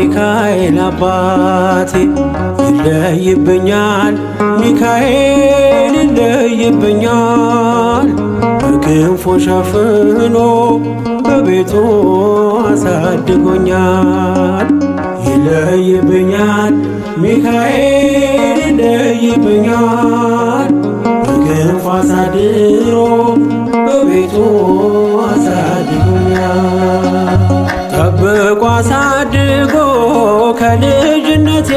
ሚካኤል አባቴ ይለይብኛል፣ ሚካኤል ይለይብኛል። በክንፉ ሸፍኖ በቤቱ አሳድጎኛል። ይለይብኛል፣ ሚካኤል ይለይብኛል። በክንፉ አሳድሮ በቤቱ አሳድጎኛል። ጠብቆ አሳድጎ ከልጅነቴ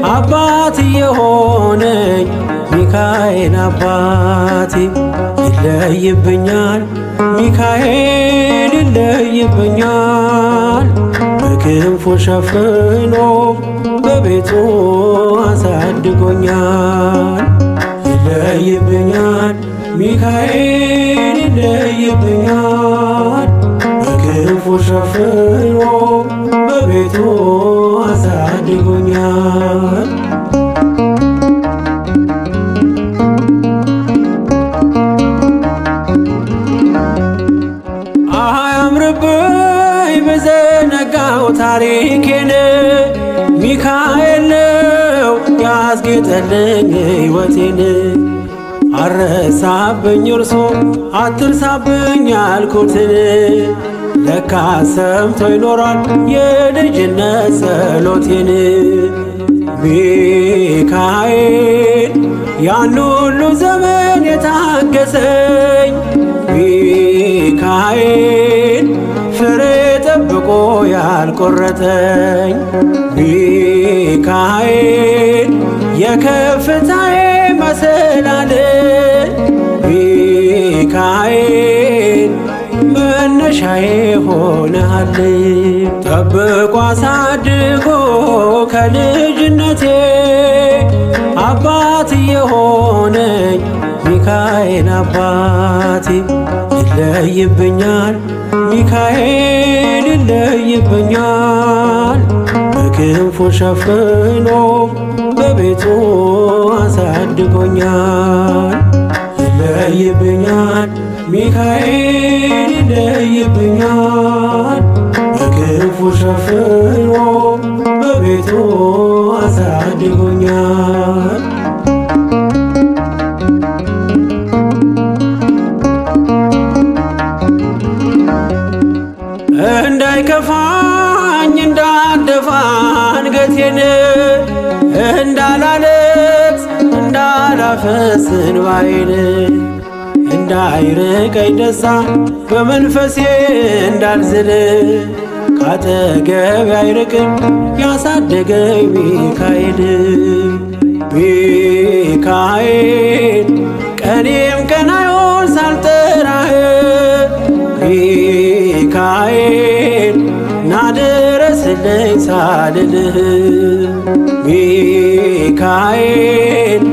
አባት የሆነኝ ሚካኤል አባቴ ይለይብኛል፣ ሚካኤል ይለይብኛል። በክንፉ ሸፍኖ በቤቱ አሳድጎኛል። ይለይብኛል፣ ሚካኤል ይለይብኛል። በክንፉ ሸፍኖ በቤቱ አሳድጎኛል። አያምርብኝ በዘነጋው ታሪኬን ሚካኤል ነው ያስጌጠልኝ ሕይወቴን። አረሳብኝ እርሶ አትርሳብኝ ያልኩትን ለካ ሰምቶ ይኖራል የልጅነት ጸሎቴን። ሚካኤል ያን ሁሉ ዘመን የታገሰኝ ሚካኤል ፍሬ ጠብቆ ያልቆረጠኝ ሚካኤል የከፍታዬ መሰላል ሚካኤል መነሻዬ ሆነሃል። ጠብቆ አሳድጎ ከልጅነቴ አባት የሆነኝ ሚካኤል አባቴ ይለይብኛል፣ ሚካኤል ይለይብኛል። በክንፉ ሸፍኖ በቤቱ አሳድጎኛል። ይለይብኛል፣ ሚካኤል ይለይብኛል። በክንፉ ሸፍኖ በቤቱ አሳድጎኛል። እንዳይከፋኝ እንዳልደፋ አንገቴን እንዳላለቅስ እንዳላፈስ እንባዬን እንዳይርቀኝ ደስታ በመንፈሴ እንዳልዝል ካጠገቤ አይርቅም ያሳደገኝ ሚካኤል። ሚካኤል ቀኔም ቀን አይሆን ሳልጠራህ ሚካኤል ናድረስልኝ ሳልልህ ሚካኤል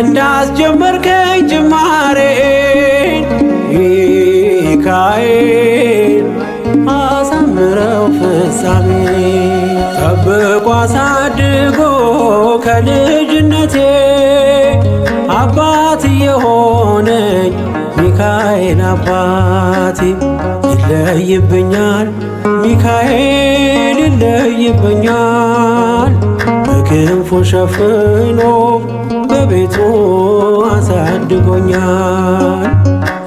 እንዳስጀመርከኝ ጅማሬን ሚካኤል አሳምረው ፍጻሜ። ጠብቆ አሳድጎ ከልጅነቴ አባት የሆነኝ ሚካኤል አባቴ ይለይብኛል፣ ሚካኤል ይለይብኛል። በክንፉ ሸፍኖ በቤቱ አሳድጎኛል።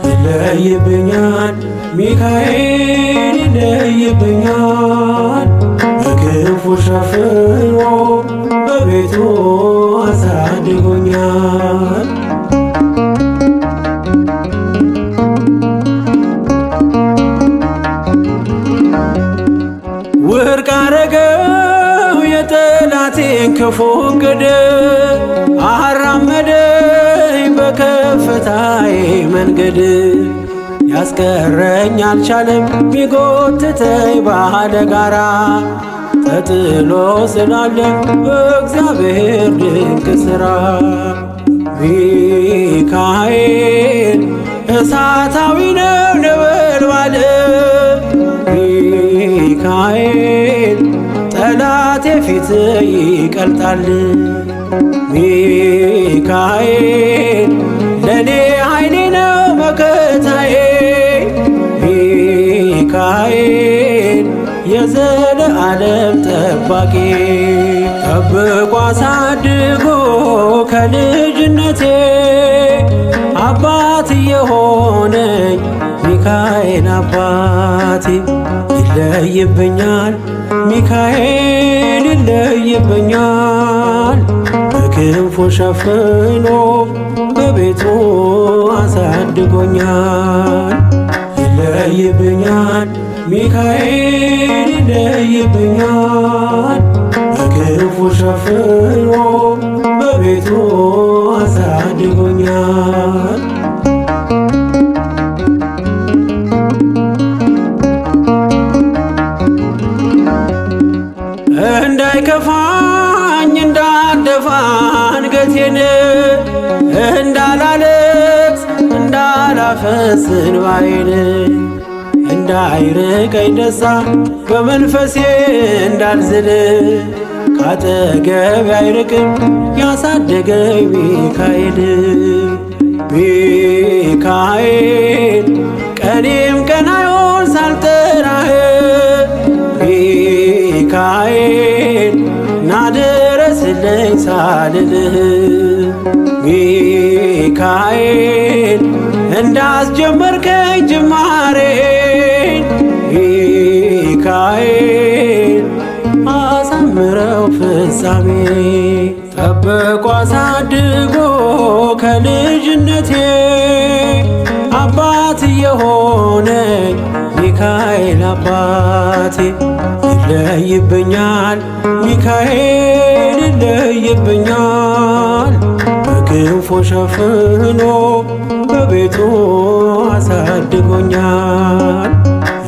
ይለይብኛል፣ ሚካኤል ይለይብኛል። በክንፉ ሸፍኖ በቤቱ አሳድጎኛል። ውድቅ አረገው የጠላቴን ክፉ ዕቅድ አራመደኝ በከፍታዬ መንገድ። ያስቀረኝ አልቻለም ቢጎትተኝ ባለ ጋራ ተጥሎ ስላለ በእግዚአብሔር ድንቅ ሥራ። ሚካኤል እሳታዊ ነው ነበልባል ሚካኤል ጠላቴ ፊት ይቀልጣል። ሚካኤል ለኔ ኃይሌ ነው መከታዬ ሚካኤል የዘለዓለም ጠባቂ ጠብቆ አሳድጎ ከልጅነቴ አባት የሆነኝ ሚካኤል አባቴ ይለይብኛል ሚካኤል ይለይብኛል በክንፉ ሸፍኖ በቤቱ አሳድጎኛል ይለይብኛል ሚካኤል ይለይብኛል በክንፉ ሸፍኖ በቤቱ አሳድጎኛል እንዳይከፋኝ እንዳልደፋ አንገቴን እንዳላለቅስ እንዳላፈስ እንባዬን እንዳይርቀኝ ደስታ በመንፈሴ እንዳልዝል ካጠገቤ አይርቅም ያሳደገኝ ሚካኤል ሚካኤል ቀኔም ቀን አይሆን ሳልጠራህ ሚካኤል ናድረስልኝ ሳልልህ ሚካኤል እንዳስጀመርከኝ ጅማሬን ሚካኤል አሳምረው ፍጻሜ ጠብቆ አሳድጎ ከልጅነቴ አባት የሆነኝ ሚካኤል አባቴ ይለይብኛል ሚካኤል ይለይብኛል በክንፉ ሸፍኖ በቤቱ አሳድጎኛል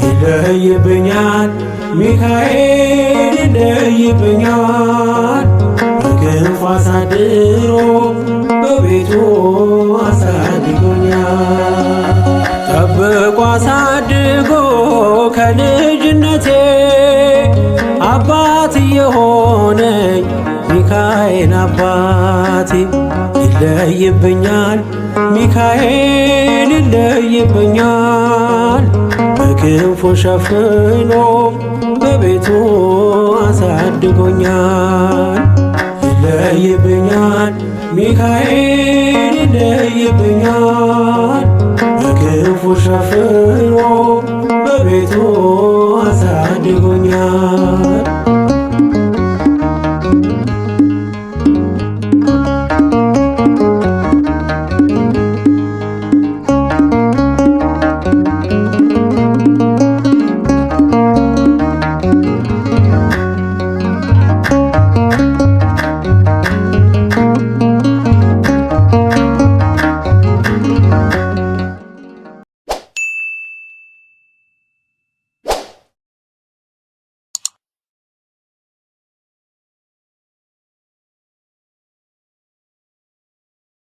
ይለይብኛል ሚካኤል ይለይብኛል በክንፉ አሳድሮ በቤቱ አሳድጎኛል ጠብቆ አሳድጎ ከልጅነቴ አባት የሆነኝ ሚካኤል አባቴ ይለይብኛል ሚካኤል ይለይብኛል በክንፉ ሸፍኖ በቤቱ አሳድጎኛል ይለይብኛል ሚካኤል ይለይብኛል በክንፉ ሸፍኖ በቤቱ አሳድጎኛል